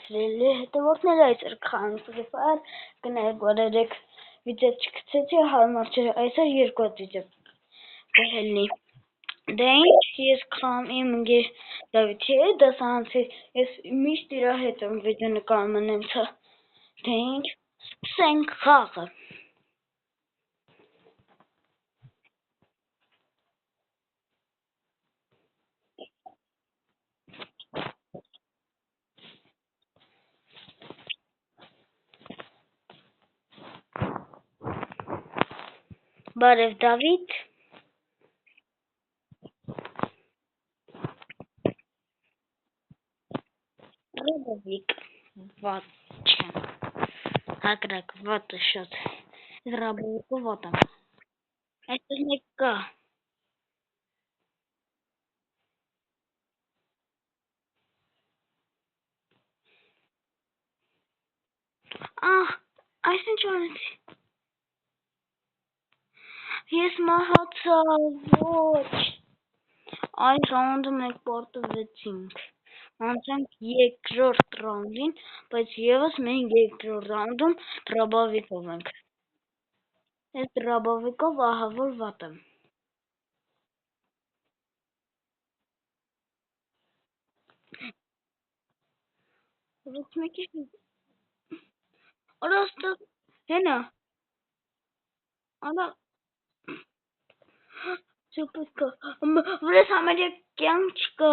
բարձրել է հետևորդները այսօր քանում սրիֆար կնայեք որերեք վիդեո չգցեցի հարմար չէ այսօր երկու վիդեո կհելնի դե ինչ ես քամ իմ ընկեր Դավիթի հետ դասարանցի ես միշտ իրա հետ եմ վիդեո նկարում եմ ցա դե ինչ սկսենք խաղը Բարև Դավիթ Ռոբովիկ վատ չեմ հակրակ վատը շատ Ռոբովիկը վատ եմ այստեղ մեկ կա այս ինչ արեցի Ես մահացա, ոչ, այս ռաունդը մենք պարտվեցինք, անցանք երկրորդ ռաունդին, բայց ևս մենք երկրորդ ռաունդում դրաբավիկով ենք, ես դրաբավիկով ահա որ վատ եմ, ոչ մեկի արա ստեղ, հենա, արա, չպետք է, վրես համարյա կյանք չկա,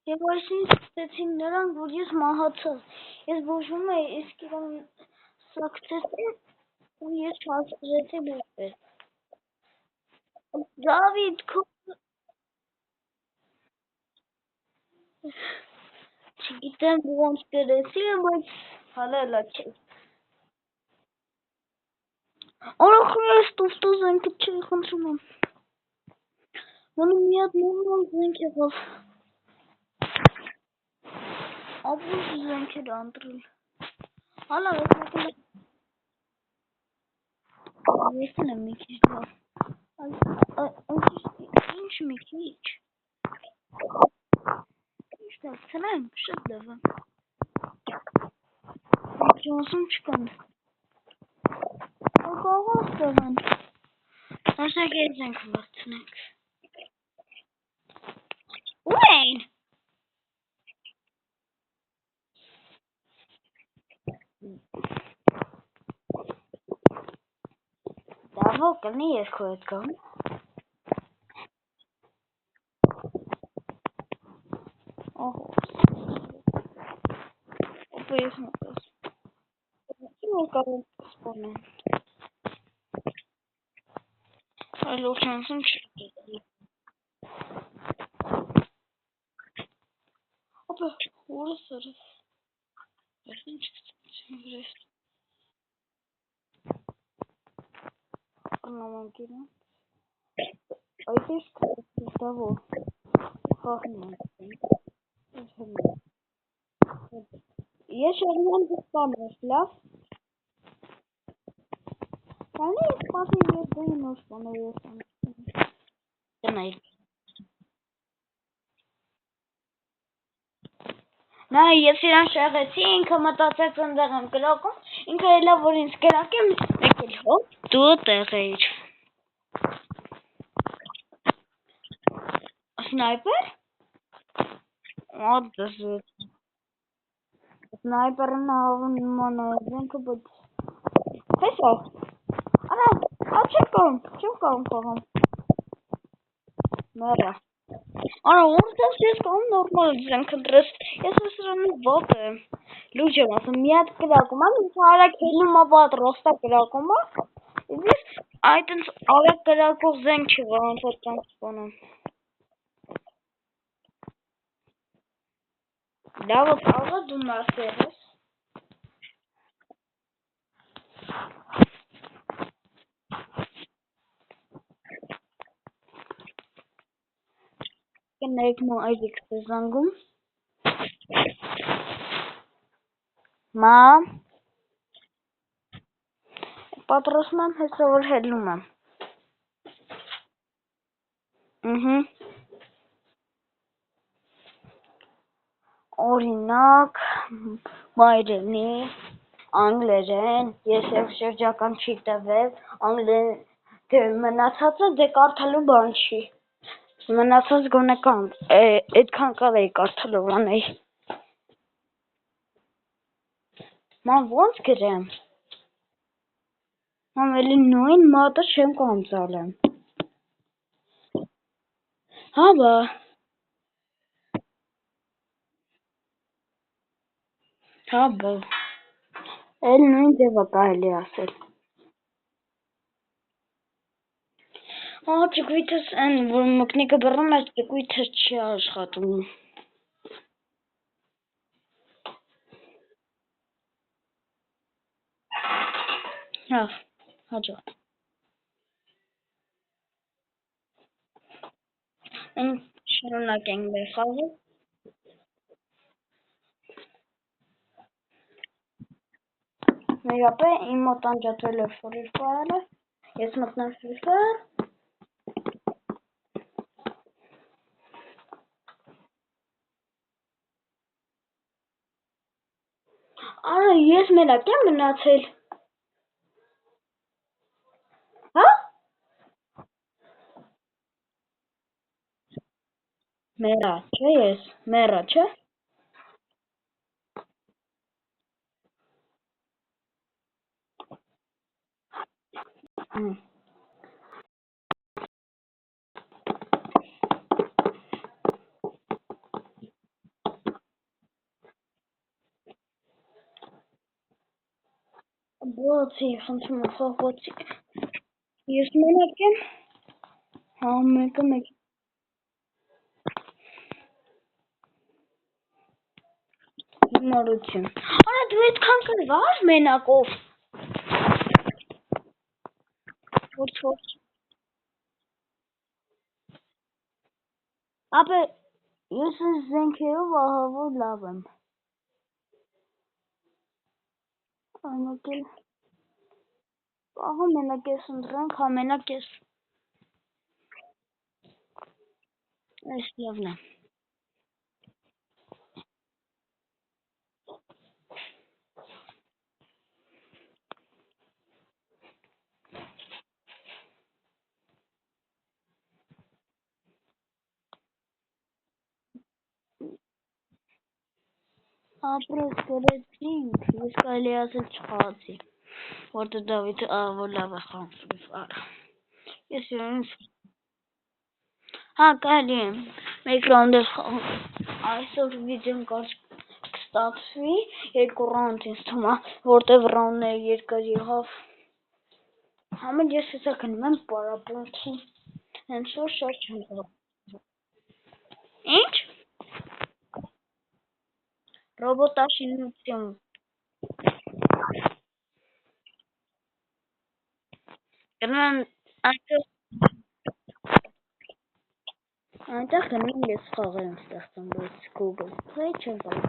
Եվ այսինչ ստեցին նրանք, որ ես մահացա, ես բուժվում էի, իսկ իրան սակցեցին, ու ես չաստրեցի բուժվել, Դավիթ, չգիտեմ ոնց գրեցի, բայց հալալա չէ, Արա Քրիստոս, տուստու զենքը չի խնդրում եմ, ոնը մի հատ նորմալ զենք եղավ, ապուր զենքեր անտրել, հալա ես մեկել Եսին եմ մի քիչ լավ, ինչ մի քիչ, ինչ դարձնեմ, շատ լավ եմ, ինչ ասում չկան, կարող աստեղ են, ասեք ես ենք վարձնենք, ու էին, դավո կլնի ես քո հետ գամ, ահո, ապա ես մոտես, որ կարող սպորնեմ, այլ ոչանցում չի, ապա հորը սարս, ես ինչ կստացեմ վրես, Նամանկիրը, այդ ես կստացեմ, դավո, խաղնում եմ, ես շարնան կստանես, լավ, Կանի ես պասին ես դեն նոր սպանել ես անցնում, տնայ, Նա ես իրան շեղեցի, ինքը մտածեց ընդեղ եմ կրակում, ինքը էլա որ ինձ կրակեմ, մեկ էլ հոպ, դու տեղ էիր, Սնայպեր, ադզետ, Սնայպերը նման է զենքը, բայց, հեսա, արա, չեմ կարում խաղամ, մերա, Արա, որտես ես կամ նորմալ զենք ընտրես, ես սրանը վատ եմ, լուջ եմ ասում, մի հատ կրակում եմ, ինձ արագ հելնում է պատրաստ է կրակում է, ես այդ ինձ արագ կրակող զենք չի, որ ոնց որ կանք սպանեմ, Լավը կարող դու մասեր ես, կնայեք մո այդիքս է զանգում, Մամ, պատրասում եմ հեսա որ հելնում եմ, օրինակ մայրենի, անգլերեն, ես եւ շրջական չի տվել, անգլերեն դե մնացածը դե կարդալու բան չի։ Մնացած գոնե կան, այդքան կարեի կարդալով անեի։ Ման ոնց գրեմ։ Ման էլի նույն մատը չեմ կանցալեմ։ Հա բա։ Հա բա։ Էլ նույն ձևը կարելի ասել։ Ահա ճկույթս այն, որ մկնիկը բռնում է, ճկույթը չի աշխատում։ Հա, հաջող։ Շարունակենք մեր խաղը։ Մերապե իմ մոտ անջատվել է Free Fire-ը, ես մտնում Free Fire։ Արա, ես մենակ եմ մնացել։ Հա։ Մերա, չէ ես, մերա, չէ։ Բոցի, խնդրում եմ խաղացի։ Ես մենակ եմ։ Հա, մեկը մեկ։ Հիմարություն։ Արա, դու այդքան կրվար մենակով։ Ոչ։ Ապե, ես այս զենքերով ահա որ լավ եմ։ Այնոք էլ, ահա մենակ ես ընդրանք, հա մենակ ես։ Այս լավն է։ Ապրես գրեցինք, ես կարելի ասել չխաղացի, որտե Դավիթը որ լավ է խաղում։ Ես իրենից, հա կարելի է, մեկ ռաունդ էլ խաղում, այսօր վիդեոն կարճ կստացվի, երկու ռաունդ ինձ թվում է, որտև ռաունդները երկար եղավ, համել ես հեսա գնում եմ պարապոնքի, հենց որ շատ չեմ խաղում։ Ինչ? Ռոբոտաշինություն։ Գնում եմ այնտեղ գնում եմ ես խաղեր եմ ստեղծում, բայց Google Play չեմ կարող։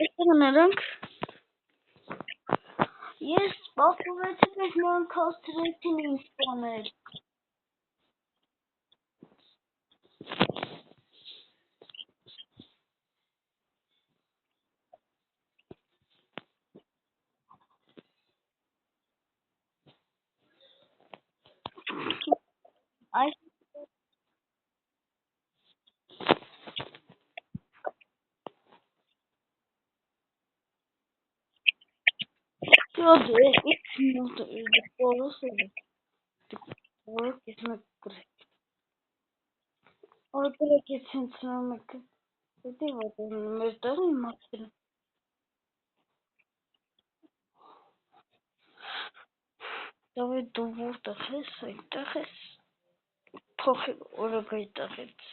Այստեղ նրանք ես բախվեցի, բայց նրանք հասցրեցին ինձ տանել։ Այս դե X նոտ դպորոսը որ ես մեկ օրդերը կեցենց նամակ դե որ մեր տեղ իմացել Դավիթ դու որտեղ ես այդտեղ ես փոխի օրը գայտեղից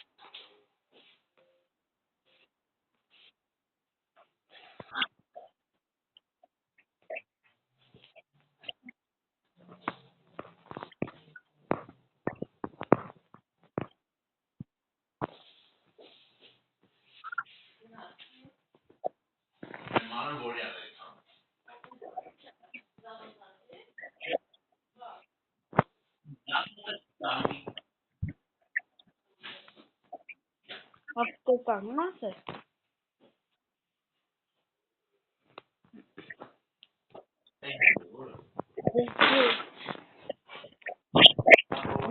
կանգնած է։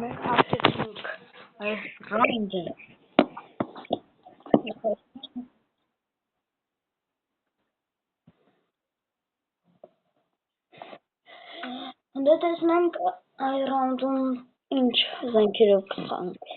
Մենք հաղթեցինք այս ռաունդը։ Հանդե տեսնենք այս ռաունդում ինչ զենքերով կխանք։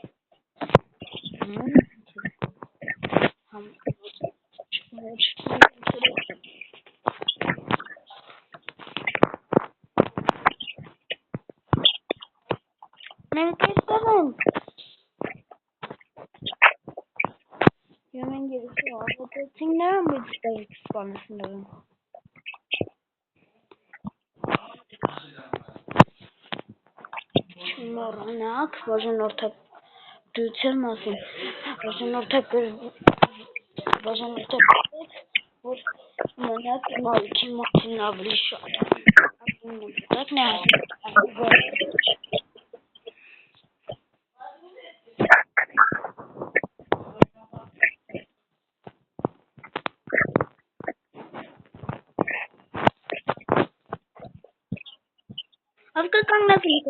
Մենք այստեղ ենք։ Եվ մենք երկու աղոտեցինք նրան, բայց տեղից սպանեցին նրան։ Չմոռանաք բաժանորդագրության մասին։ Բաժանորդագրեք, որ իմանաք մալիքի մասին ավելի շատ։ Avka կանգնած լինք։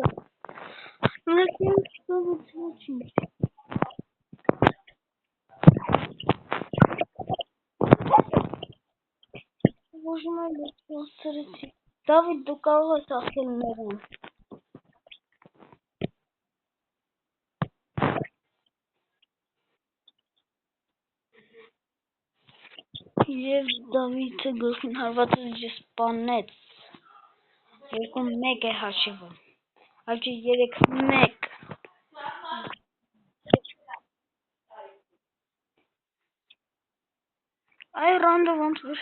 Բոժում այլ սրեցի։ Դավիթ, դու կարող ես ասել նրան։ Եվ Դավիթը գլխին հարվածից սպանեց։ 2-1 է հաշիվում։ Այլ 3-1։ Այ ռանդը ոնց որ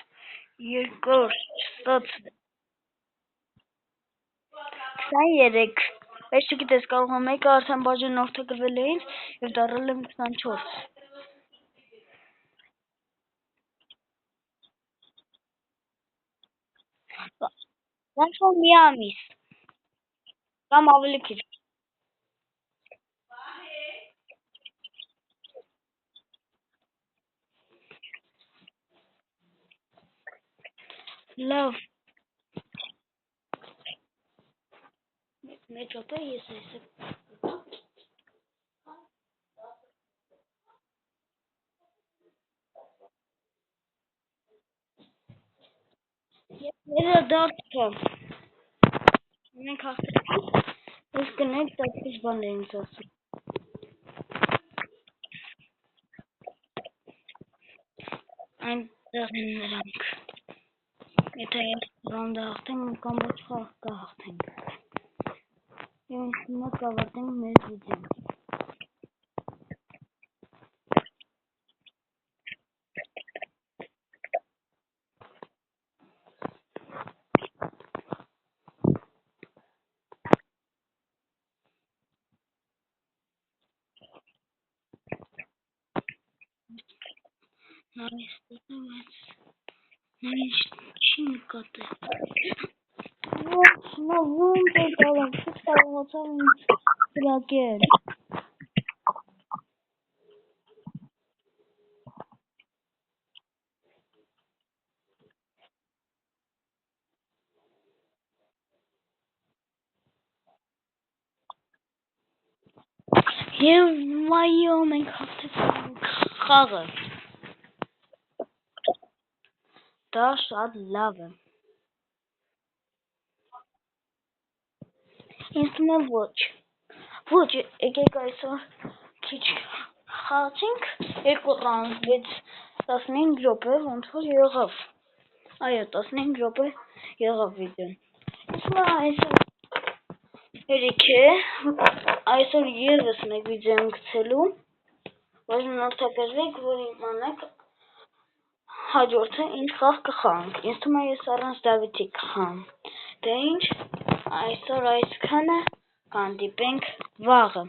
երկրորդ ստացվեց։ 23։ Բայց չգիտես, կարող է մեկը արդեն բաժանորդագրվել է ինձ և դառել եմ 24։ Ոնց որ մի ամիս կամ ավելի քիչ։ Լավ։ Մեկ րոպե, ես այս եմ։ Վերադարձա։ Մենք հաղթեցինք, ես գնանք տակից բան էինք ասում։ Այնտեղ են նրանք։ Եթե ռաունդը հաղթենք, կամ ոչ կհաղթենք։ Եվ հիմա կավարտենք մեր վիդեոն։ Նայս չի նկատել։ Ոնց է դալան, չես կարողացավ ինձ կրակել։ Եվ վայո, մենք հաղթեցինք խաղը։ Դա շատ լավ է։ Ինձ թվում է ոչ։ Ոչ, եկեք այսօր քիչ խաղացինք, 2 ռաունդ, 15 րոպե ոնց որ եղավ։ Այո, 15 րոպե եղավ վիդեոն։ Հիմա այսօր երիք է, այսօր ևս մեկ վիդեո եմ գցելու, բաժանորդագրվեք, որ իմանաք հաջորդը ինչ խաղ կխաղանք։ Ինձ թվում է ես առանց Դավիթի կխաղամ։ Դե ինչ, այսօր այսքանը, կհանդիպենք վաղը։